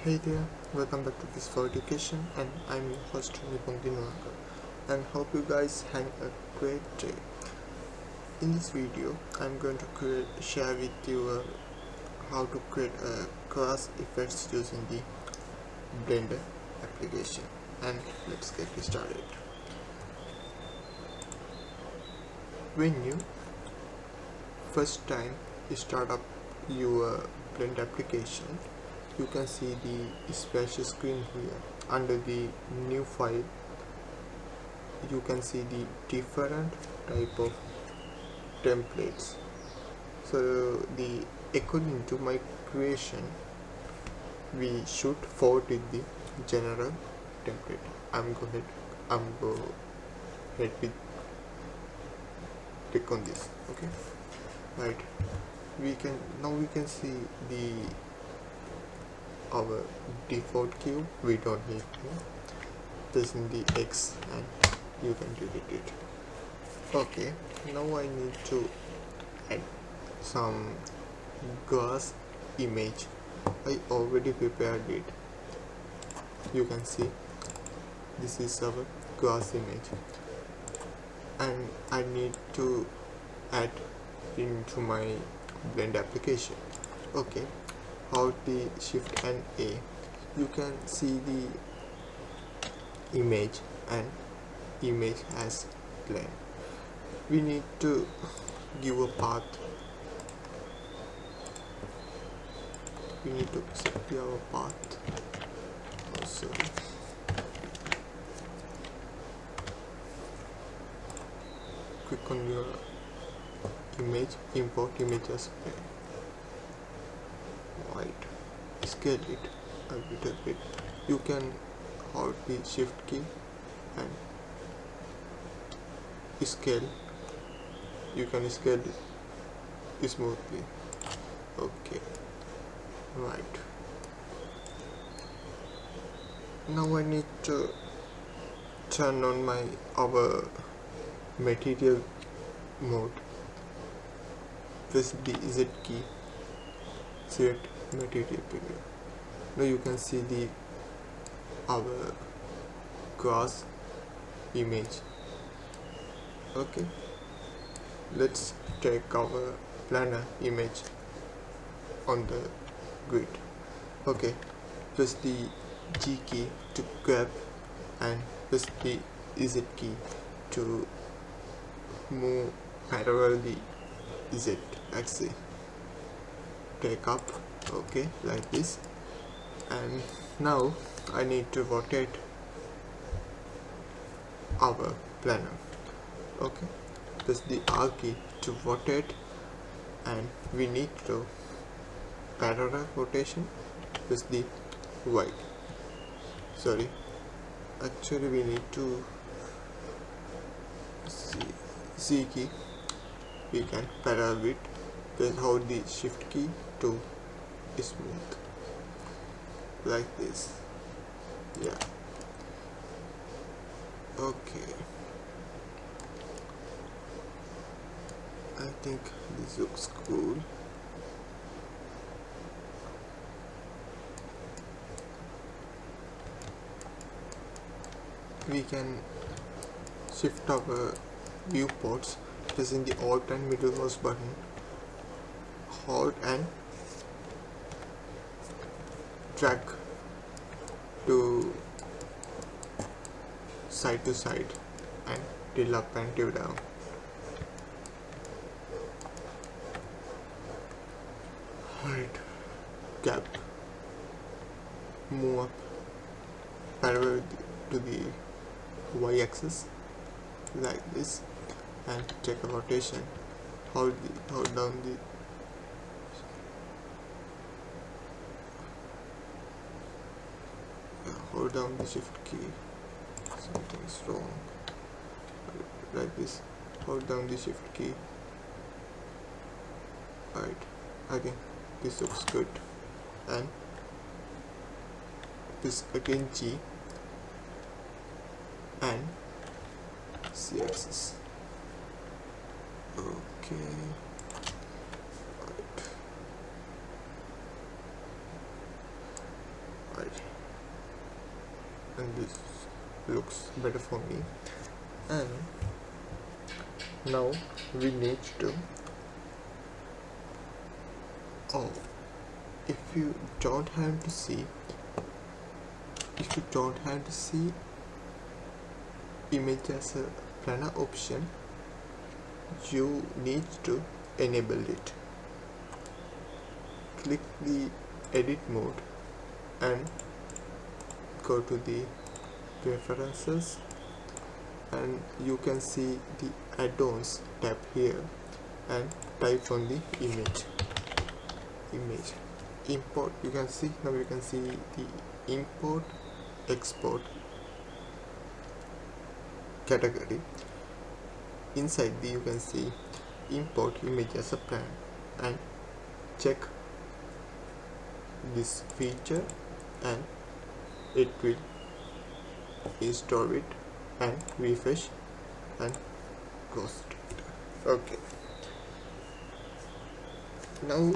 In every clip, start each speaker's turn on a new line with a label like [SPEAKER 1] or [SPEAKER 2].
[SPEAKER 1] Hey there, welcome back to this for education, and I'm your host Nipon Dinwakar, and hope you guys had a great day. In this video, I'm going to share with you how to create a class effects using the Blender application, and let's get started. When you first time you start up your Blender application, you can see the splash screen here. Under the new file, you can see the different type of templates. So according to my creation, we should forward with the general template. I'm go ahead with click on this. Okay, right. We can see the our default cube. We don't need this in the X, and you can delete it. Okay, now I need to add some glass image. I already prepared it. You can see this is our glass image, and I need to add into my Blend application. Okay, hold the Shift and A. You can see the image, and image has blend. We need to give a path. We need to set our path. Oh, sorry. Click on your image, import image as blend. Right, scale it a little bit. You can hold the Shift key and scale. You can scale it smoothly. Okay, right. Now I need to turn on our material mode. Press the Z key. Select material figure. Now you can see our glass image. Okay, let's take our planar image on the grid. Okay, press the G key to grab, and press the Z key to move parallelly Z axis. Take up, okay, like this. And now I need to rotate our planar. Okay, press the R key to rotate, and we need to parallel rotation. Press the Y. Sorry, actually we need to Z key. We can parallel with. Then hold the Shift key to smooth like this. Yeah. Okay, I think this looks cool. We can shift our viewports pressing the Alt and middle mouse button. Hold and drag to side and till up and till down. Right, gap, move up parallel to the Y axis like this, and check a rotation. Hold down the Shift key. Something's wrong. Like this. Hold down the Shift key. Right, I think this looks good. And this again G and C axis. Okay, right. and this looks better for me. And now we need to if you don't have to see image as a planner option, you need to enable it. Click the edit mode and go to the preferences, and you can see the add-ons tab here, and type on the image import. You can see the import export category. Inside you can see import image as a plan, and check this feature and it will install it and refresh and close it. Okay, now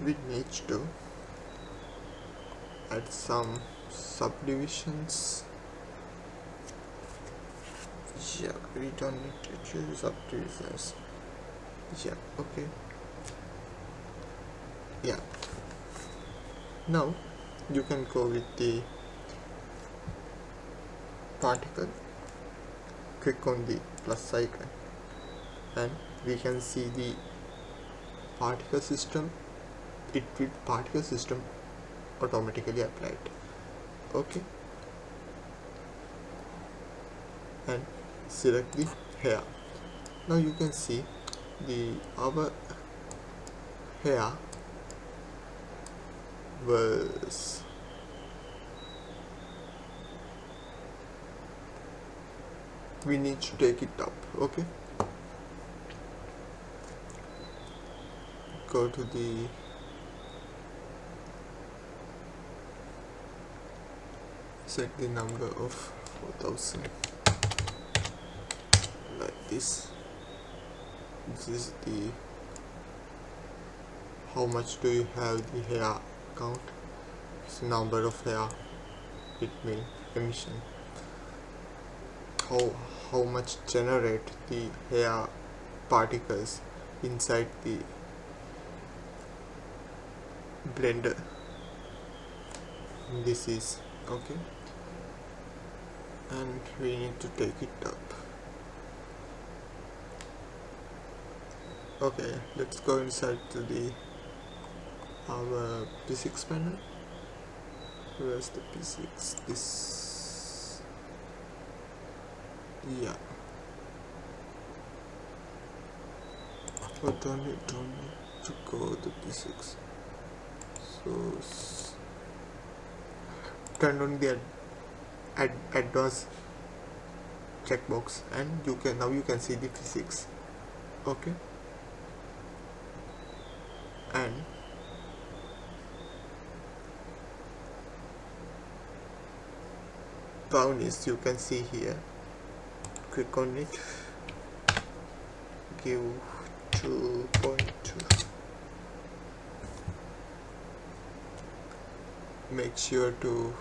[SPEAKER 1] we need to add some subdivisions. Yeah, we don't need to choose subdivisions. Yeah, okay. Yeah, now you can go with the particle. Click on the plus icon and we can see the particle system. It will particle system automatically applied. Okay, and select the hair. Now you can see our hair was we need to take it up. Okay, go to the set the number of 4000 like this. This is the how much do you have the hair count. It's number of hair, it means emission. How much generate the hair particles inside the blender. This is okay, and we need to take it up. Okay, let's go inside to our P6 panel. Where's the P6? This, yeah. Oh, don't need to go to P6. So turn on the advanced checkbox, and you can see the physics. Okay, and brownies you can see here. Click on it, give 2.2. make sure to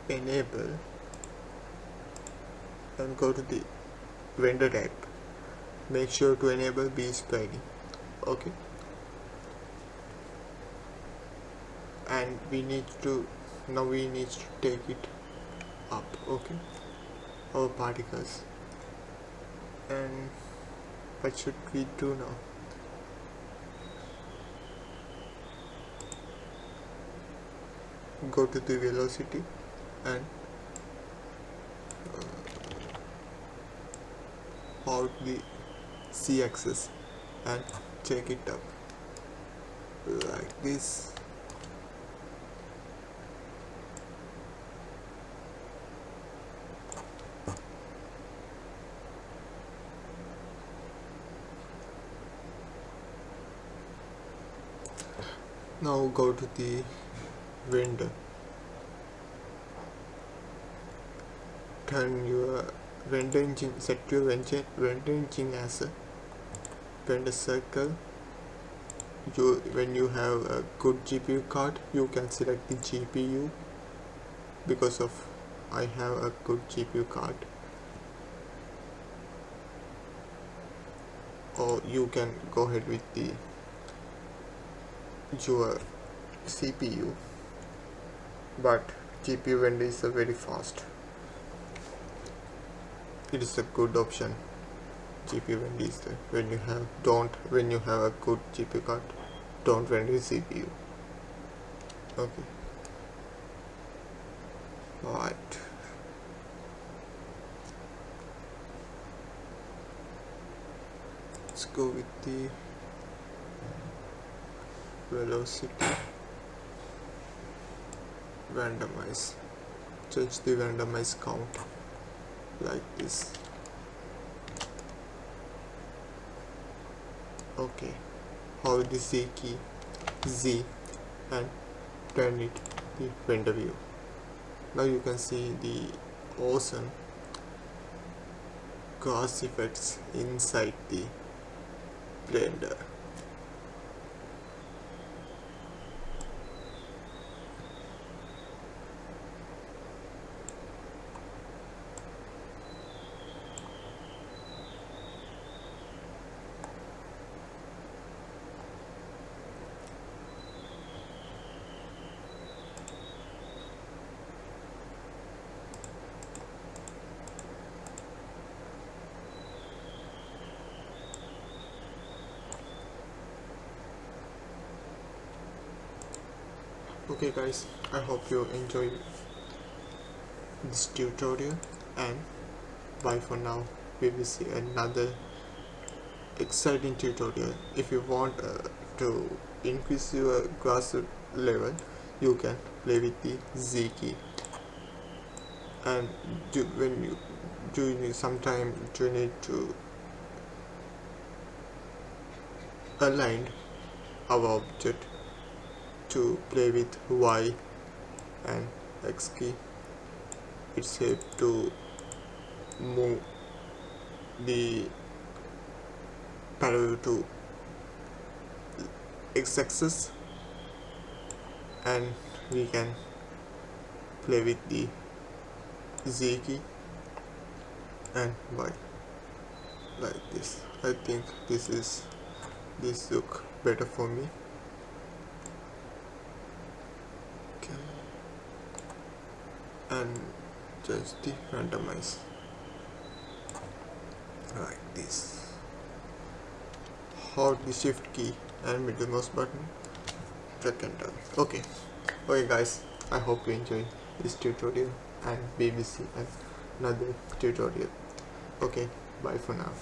[SPEAKER 1] enable and go to the render type. Make sure to enable B-splitting. Okay, and we need to take it up. Okay, our particles. And what should we do now? Go to the velocity and hold the C-axis and check it up like this. Now go to the render. Turn your render engine, set your render engine as a render circle when you have a good GPU card, you can select the GPU. Because of I have a good GPU card, or you can go ahead with your CPU, but GPU vendor is a very fast. It is a good option. GPU vendor is there. When you have a good GPU card, don't vendor CPU. Okay. Right. Let's go with the velocity. Randomize. Change the randomize count like this. Okay. Hold the Z key, Z, and turn it the render view. Now you can see the awesome grass effects inside the Blender. Okay guys, I hope you enjoyed this tutorial, and bye for now. We will see another exciting tutorial. If you want to increase your grass level, you can play with the Z key, and when you need sometime you need to align our object to play with Y and X key. It's help to move the parallel to X-axis, and we can play with the Z key and Y like this. I think this look better for me. And just the randomize like this. Hold the shift key and middle mouse button, drag and drop. Okay guys, I hope you enjoyed this tutorial, and we will see another tutorial. Okay, bye for now.